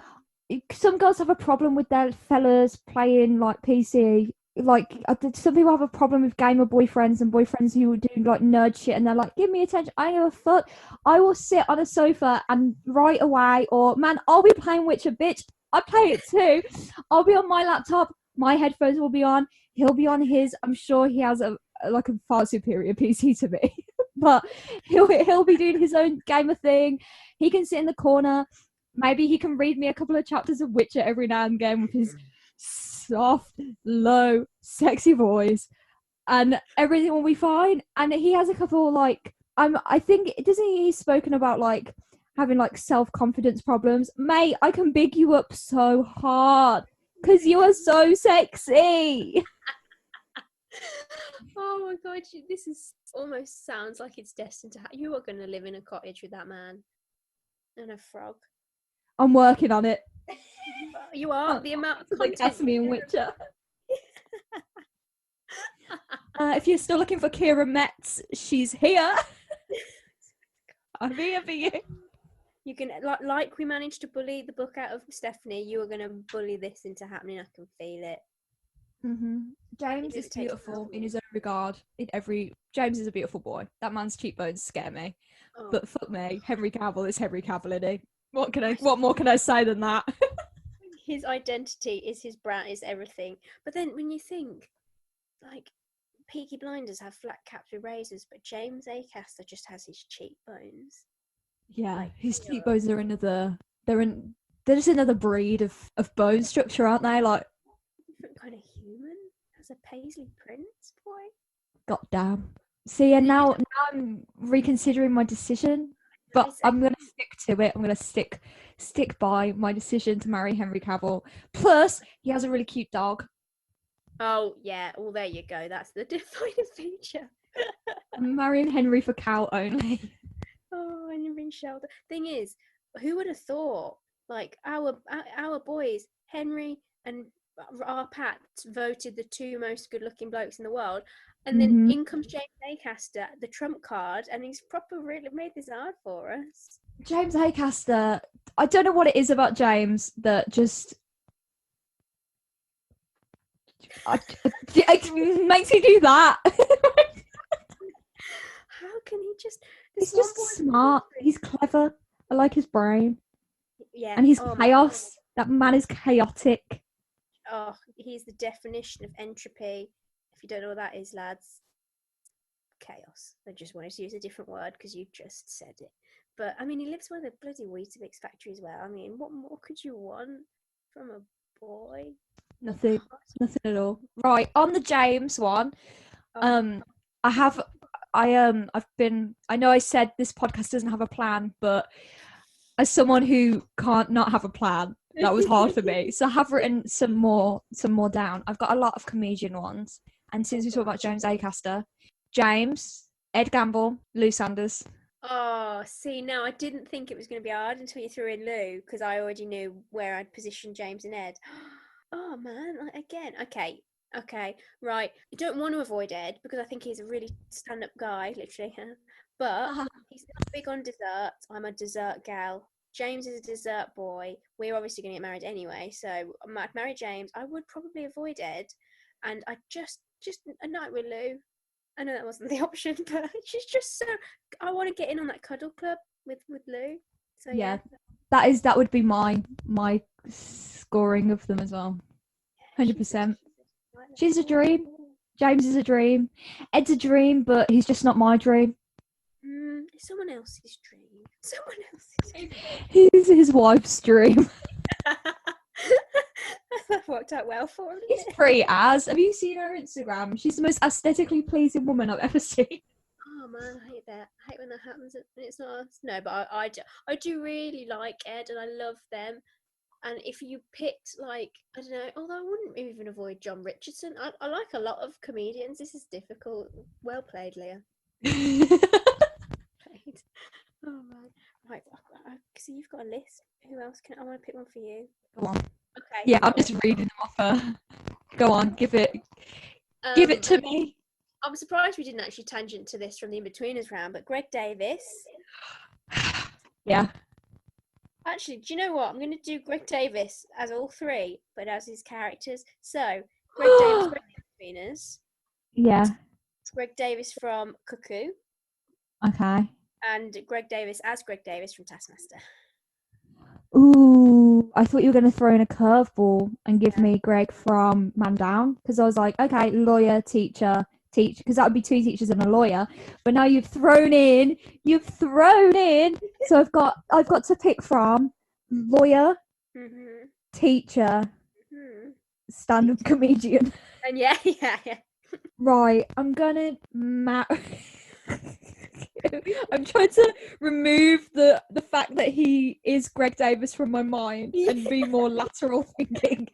some girls have a problem with their fellas playing like PC. Like some people have a problem with gamer boyfriends and boyfriends who do like nerd shit, and they're like, give me attention. I don't give a fuck. I will sit on a sofa and write away, or man, I'll be playing Witcher, bitch. I play it too. I'll be on my laptop. My headphones will be on. He'll be on his. I'm sure he has a far superior PC to me, but he'll be doing his own gamer thing. He can sit in the corner. Maybe he can read me a couple of chapters of Witcher every now and again with his soft, low, sexy voice, and everything will be fine. And he has a couple like I think doesn't he's spoken about like having like self-confidence problems. Mate, I can big you up so hard because you are so sexy. Oh my god, this is almost sounds like it's destined to happen. You are going to live in a cottage with that man and a frog. I'm working on it. You are. The amount of Like content. that's me in Witcher. If you're still looking for Kira Metz, she's here. I'm here for you. You can like we managed to bully the book out of Stephanie. You are going to bully this into happening. I can feel it. Mm-hmm. James is beautiful in his own regard. James is a beautiful boy. That man's cheekbones scare me. Oh. But fuck me, Henry Cavill is Henry Cavill, isn't he? What more can I say than that? His identity is his brand, is everything. But then when you think, like, Peaky Blinders have flat caps with razors, but James Acaster just has his cheekbones. Yeah, his cheekbones are they're just another breed of bone structure, aren't they? Like Different kind of human as a Paisley Prince boy. goddamn. See, and now I'm reconsidering my decision, but I'm gonna stick to it. I'm gonna stick by my decision to marry Henry Cavill. Plus, he has a really cute dog. Oh yeah, well there you go. That's the defining feature. I'm marrying Henry for cow only. Oh, and you're in shelter. Thing is, who would have thought? Like our boys, Henry and our Pat, voted the two most good-looking blokes in the world, and then in comes James Acaster, the trump card, and he's really made this hard for us. James Acaster, I don't know what it is about James that just it makes me do that. How can he just? He's just smart. He's clever. I like his brain. Yeah, and he's chaos. That man is chaotic. Oh, he's the definition of entropy. If you don't know what that is, lads, chaos. I just wanted to use a different word because you just said it. But I mean, he lives by the bloody Weetabix factory as well. I mean, what more could you want from a boy? Nothing at all. Right, on the James one, I know I said this podcast doesn't have a plan, but as someone who can't not have a plan, that was hard for me. So I have written some more down. I've got a lot of comedian ones. And since we talk about James Acaster, James, Ed Gamble, Lou Sanders. Oh, see, now I didn't think it was going to be hard until you threw in Lou, because I already knew where I'd positioned James and Ed. Oh man, again, okay, right. I don't want to avoid Ed because I think he's a really stand-up guy, literally. But he's not big on desserts. I'm a dessert gal. James is a dessert boy. We're obviously going to get married anyway, so I'd marry James. I would probably avoid Ed, and I just a night with Lou. I know that wasn't the option, but she's just so. I want to get in on that cuddle club with Lou. So yeah. That would be my scoring of them as well. 100%. She's a dream. James is a dream. Ed's a dream, but he's just not my dream. It's someone else's dream. Someone else's dream. He's his wife's dream. worked out well for him. He's pretty as. Have you seen her Instagram? She's the most aesthetically pleasing woman I've ever seen. Oh man, I hate that. I hate when that happens. And it's not us. No, but I do really like Ed, and I love them. And if you picked, like, I don't know, although I wouldn't even avoid John Richardson. I like a lot of comedians. This is difficult. Well played, Leah. Played. Oh man. Right. So you've got a list. Who else can I want to pick one for you? Go on. Okay. Yeah, I'm just reading them off her. Go on, give it to me. I'm surprised we didn't actually tangent to this from the In-Betweeners round, but Greg Davies. Yeah. Actually, do you know what? I'm going to do Greg Davies as all three, but as his characters. So, Greg Davies from the In-Betweeners. Yeah. Greg Davies from Cuckoo. Okay. And Greg Davies as Greg Davies from Taskmaster. Ooh, I thought you were going to throw in a curveball and give me Greg from Man Down, because I was like, okay, lawyer, teacher, because that would be two teachers and a lawyer. But now you've thrown in. So I've got to pick from lawyer, teacher, stand-up comedian. And yeah. Right, I'm gonna I'm trying to remove the fact that he is Greg Davies from my mind and be more lateral thinking.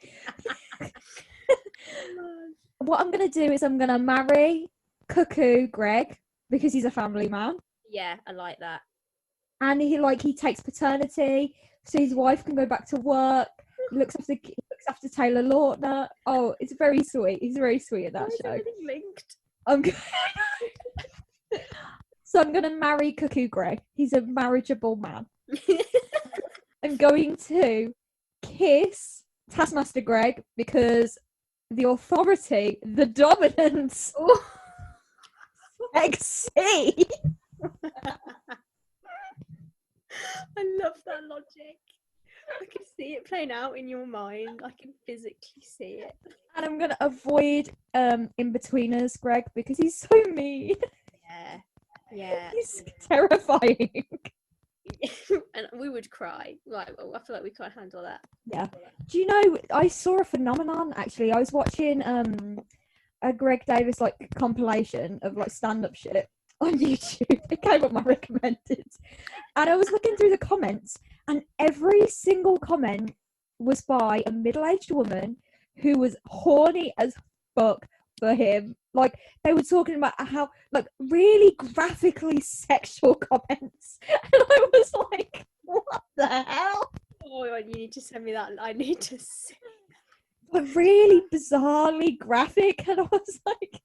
What I'm gonna do is I'm gonna marry Cuckoo Greg because he's a family man. Yeah, I like that. And he takes paternity, so his wife can go back to work. Looks after Taylor Lautner. Oh, it's very sweet. He's very sweet at that show. Everything linked. So I'm gonna marry Cuckoo Greg. He's a marriageable man. I'm going to kiss Taskmaster Greg because the authority, the dominance, sexy. I love that logic. I can see it playing out in your mind. I can physically see it. And I'm gonna avoid In-Betweeners Greg because he's so mean. Yeah. He's terrifying. And we would cry. Like, I feel like we can't handle that. Yeah. Do you know, I saw a phenomenon actually. I was watching a Greg Davies compilation of stand-up shit on YouTube. It came up my recommended. And I was looking through the comments, and every single comment was by a middle-aged woman who was horny as fuck for him. They were talking about how really graphically sexual comments, and I was like, what the hell? Oh, you need to send me that. I need to see. Really bizarrely graphic, and I was like,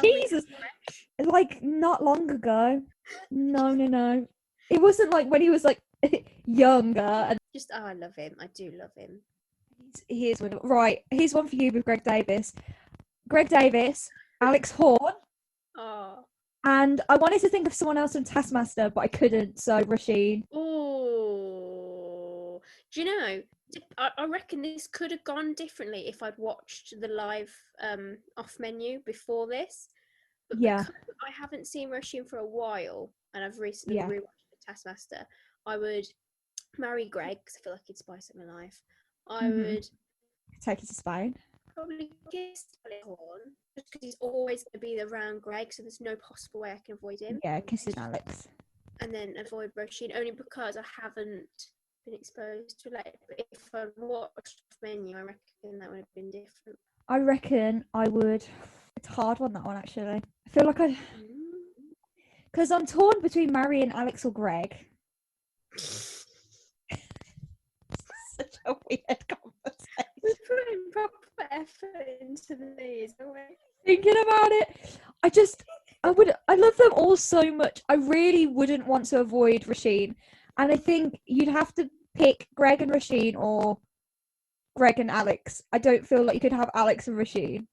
Jesus, not long ago. No. It wasn't when he was younger. And I love him. I do love him. Here's one. Right, here's one for you with Greg Davies. Greg Davies, Alex Horne. Oh. And I wanted to think of someone else from Taskmaster, but I couldn't. So Rasheen. Oh. Do you know? I reckon this could have gone differently if I'd watched the live off menu before this. But Yeah. because I haven't seen Rasheen for a while, and I've recently rewatched the Taskmaster, I would marry Greg because I feel like he'd spice up my life. I would take it to Spain. Probably kiss Alex Horne just because he's always going to be around Greg, so there's no possible way I can avoid him. Yeah, kissing Alex. And then avoid Roisin only because I haven't been exposed to it. But if I watched the menu, I reckon that would have been different. I reckon I would. It's a hard one, that one, actually. I feel like because I'm torn between marrying Alex or Greg. Such a weird conversation. We're putting proper effort into these, aren't we? Thinking about it, I love them all so much. I really wouldn't want to avoid Rasheen, and I think you'd have to pick Greg and Rasheen or Greg and Alex. I don't feel like you could have Alex and Rasheen.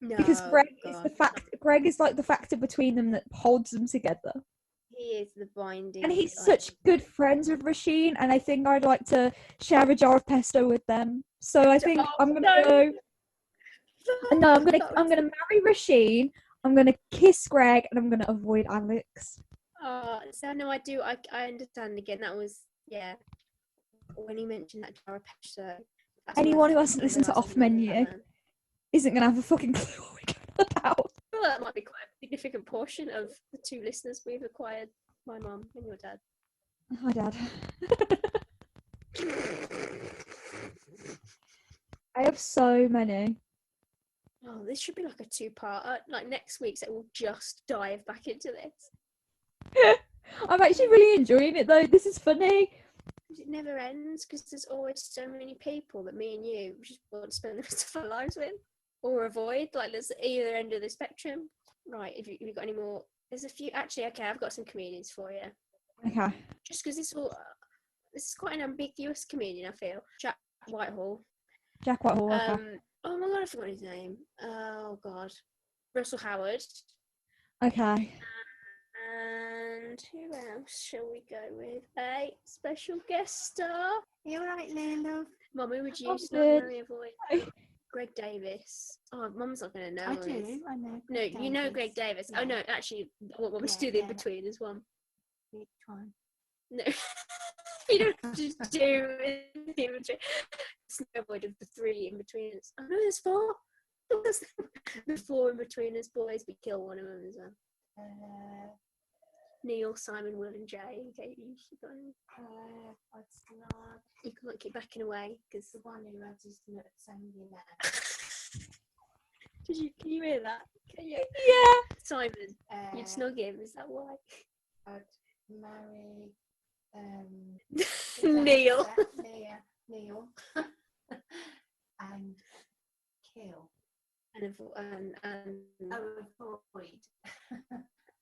No, because Greg is Greg is the factor between them that holds them together. He is the binding. And he's such good friends with Rasheen, and I think I'd like to share a jar of pesto with them. So I think I'm gonna go. No, I'm gonna marry Rasheen. I'm gonna kiss Greg, and I'm gonna avoid Alex. So no, I do. I understand. Again, that was when he mentioned that jar of pesto. That's Anyone my- who hasn't I listened to realise Off I'm not Menu that man. isn't going to have a fucking clue what we're going about. Well, that might be quite a significant portion of the 2 listeners we've acquired, my mum and your dad. Hi, Dad. I have so many. Oh, this should be like a 2-part. Like next week's, it will just dive back into this. I'm actually really enjoying it though. This is funny. It never ends because there's always so many people that me and you just want to spend the rest of our lives with or avoid. Like there's either end of the spectrum. Right, have you got any more? There's a few. Actually, okay, I've got some comedians for you. Okay. Just because this is quite an ambiguous comedian, I feel. Jack Whitehall. Jack Whitehall. Okay. Oh my god, I forgot his name. Oh god, Russell Howard. Okay. And who else shall we go with? A special guest star. You alright, Lando? Mum, who would you I'm start good. Mary avoid? Hi. Greg Davies. Oh, Mum's not going to know. I who he is. do. I know. No, Greg you know Greg Davies. Davies. Oh no, actually, what was Yeah, do the yeah, in-between as one. Which one? No. You don't just do the in-between. It's no avoid of the 3 in-betweeners. Oh no, there's 4. The 4 in-betweeners, boys, we kill one of them as well. Neil, Simon, Will, and Jay. Okay, What's not you can't keep backing away because. the one who had his nuts hanging out? Can you hear that? Can you? Yeah. Simon, you'd snog him. Is that why? I'd marry Neil. Neil, and kill. And Avoid.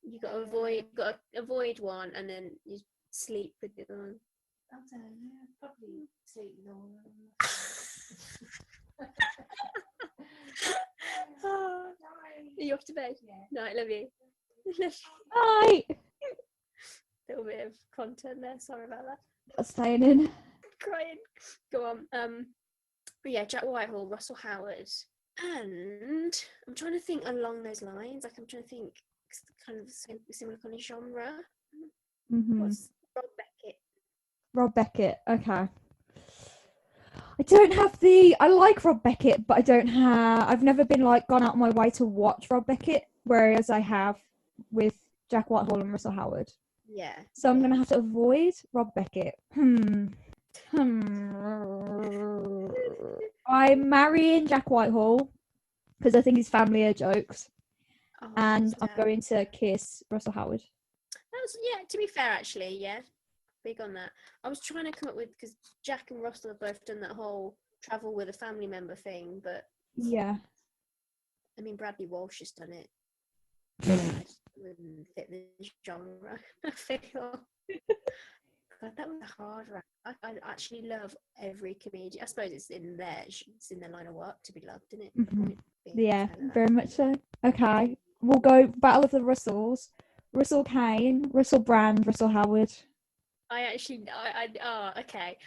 you got to avoid one, and then you sleep with the other one. I don't know. Probably sleep with all of them. Are you off to bed? Yeah. No, I love you. Hi. Little bit of content there. Sorry about that. That's staying in. Crying. Go on. But yeah, Jack Whitehall, Russell Howard, and I'm trying to think along those lines. Like I'm trying to think kind of similar kind of genre. Mm-hmm. What's Rob Beckett? Rob Beckett. Okay. I don't have the. I like Rob Beckett, but I don't have. I've never been like gone out of my way to watch Rob Beckett, whereas I have with Jack Whitehall and Russell Howard. Yeah. So I'm gonna have to avoid Rob Beckett. I'm marrying Jack Whitehall because I think his family are jokes, Oh, and I'm sad. going to kiss Russell Howard. That was, yeah, to be fair, actually, yeah, big on that. I was trying to come up with, because Jack and Russell have both done that whole travel with a family member thing, but Yeah. I mean, Bradley Walsh has done it. I just wouldn't fit the genre, I feel. God, that was a hard one. I actually love every comedian. I suppose it's in their line of work to be loved, isn't it? The Mhm. point being Yeah, fair enough. very much so. Okay, we'll go Battle of the Russells. Russell Kane, Russell Brand, Russell Howard. Okay.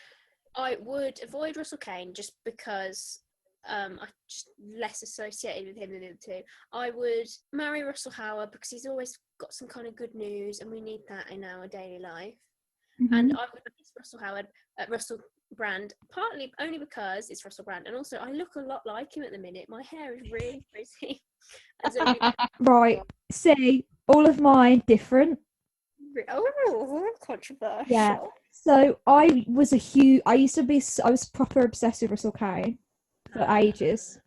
I would avoid Russell Kane just because I'm just less associated with him than the other 2. I would marry Russell Howard because he's always got some kind of good news, and we need that in our daily life. And I would kiss Russell Brand, partly only because it's Russell Brand, and also I look a lot like him at the minute. My hair is really frizzy. Right, see, all of mine different. Oh, controversial. Yeah. So I was proper obsessed with Russell Kane for ages.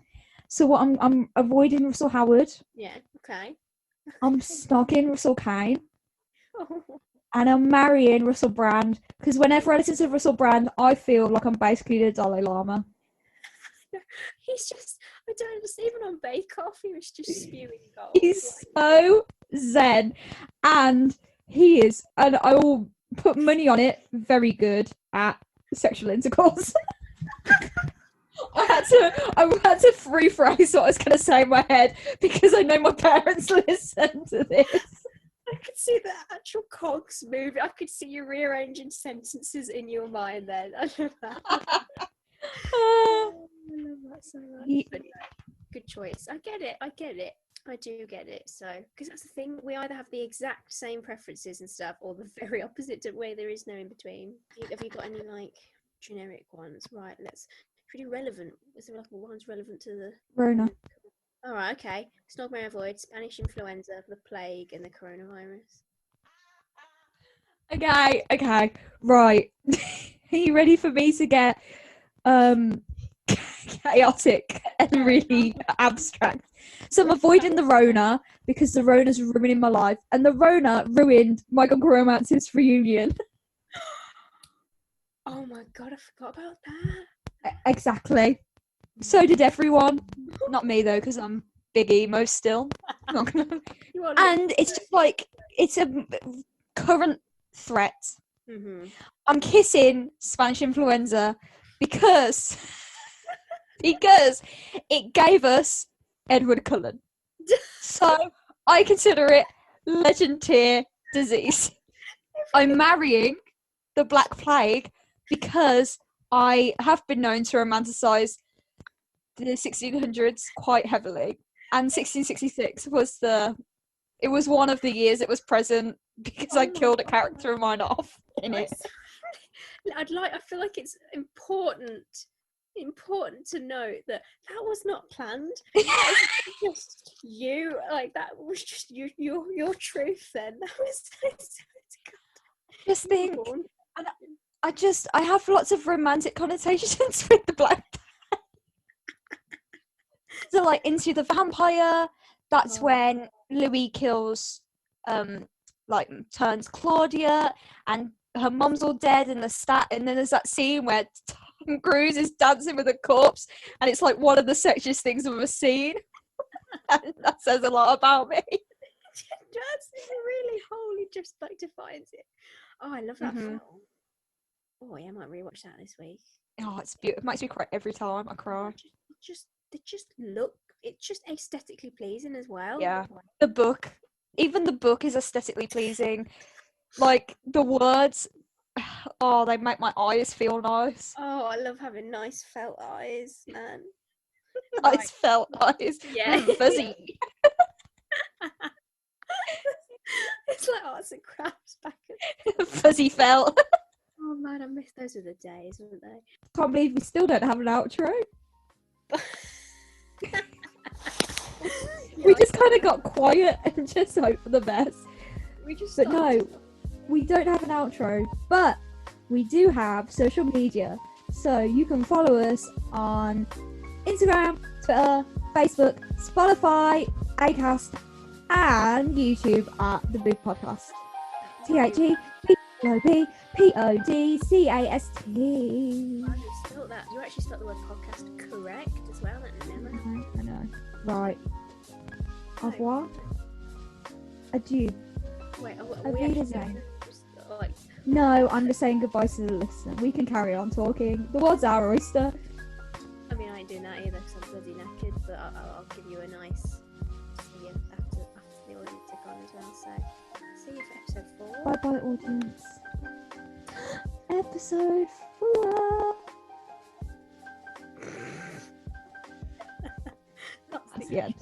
So what I'm avoiding Russell Howard. Yeah. Okay. I'm snogging Russell Kane. Oh. And I'm marrying Russell Brand because whenever I listen to Russell Brand, I feel like I'm basically the Dalai Lama. He's just, I don't understand, even on Bake Off, he was just spewing gold. He's so zen, and he is, and I will put money on it, very good at sexual intercourse. I had to rephrase what I was going to say in my head because I know my parents listen to this. I could see the actual cogs moving. I could see you rearranging sentences in your mind then. I love that. I love that so much. But good choice. I get it. I do get it. So, because that's the thing, we either have the exact same preferences and stuff, or the very opposite, way there is no in between. Have you got any like generic ones? Right. Should we do relevant? Is there like one's relevant to the? Rona. All right, okay. Snog may avoid Spanish influenza, the plague, and the coronavirus. Okay, right. Are you ready for me to get chaotic and really abstract? So I'm avoiding the Rona because the Rona's ruining my life, and the Rona ruined my Uncle Romance's reunion. Oh my god, I forgot about that. Exactly. So did everyone. Not me though, because I'm big emo still. Not gonna... You are And it's just like it's a current threat. Mm-hmm. I'm kissing Spanish influenza because it gave us Edward Cullen. So I consider it legend tier disease. I'm marrying the Black Plague because I have been known to romanticize the 1600s quite heavily, and 1666 was one of the years it was present because I killed a character of mine off in it. I feel like it's important to note that was not planned. That was just you. Like that was just your truth. Then that was. Just think, and I have lots of romantic connotations with the Black. So like Into the Vampire, that's when Louis kills, like turns Claudia, and her mom's all dead, and and then there's that scene where Tom Cruise is dancing with a corpse, and it's like one of the sexiest things I've ever seen. And that says a lot about me. That's really wholly just like defines it. Oh, I love that film. Oh yeah, I might rewatch that this week. Oh, it's beautiful. It makes me cry every time I cry. They just look. It's just aesthetically pleasing as well. Yeah, even the book is aesthetically pleasing. Like the words, oh, they make my eyes feel nice. Oh, I love having nice felt eyes, man. Nice felt eyes. Yeah. Fuzzy. It's like arts and crafts back at Fuzzy felt. Oh man, I miss those were the days, weren't they? Can't believe we still don't have an outro. We just kind of got quiet and just hope for the best. But no, we don't have an outro, but we do have social media. So you can follow us on Instagram, Twitter, Facebook, Spotify, Acast, and YouTube at The Boob Podcast. THEBOOBPODCAST. You spelled that. You actually spelled the word podcast correct as well. I know. Right. Au revoir. Adieu. Wait, Auf Wiedersehen. No, I'm just saying goodbye to the listener. We can carry on talking. The world's our oyster. I mean, I ain't doing that either because I'm bloody knackered, but I'll give you a nice see you after the audience are gone as well. So, see you for episode 4. Bye bye, audience. Episode 4. That's the end.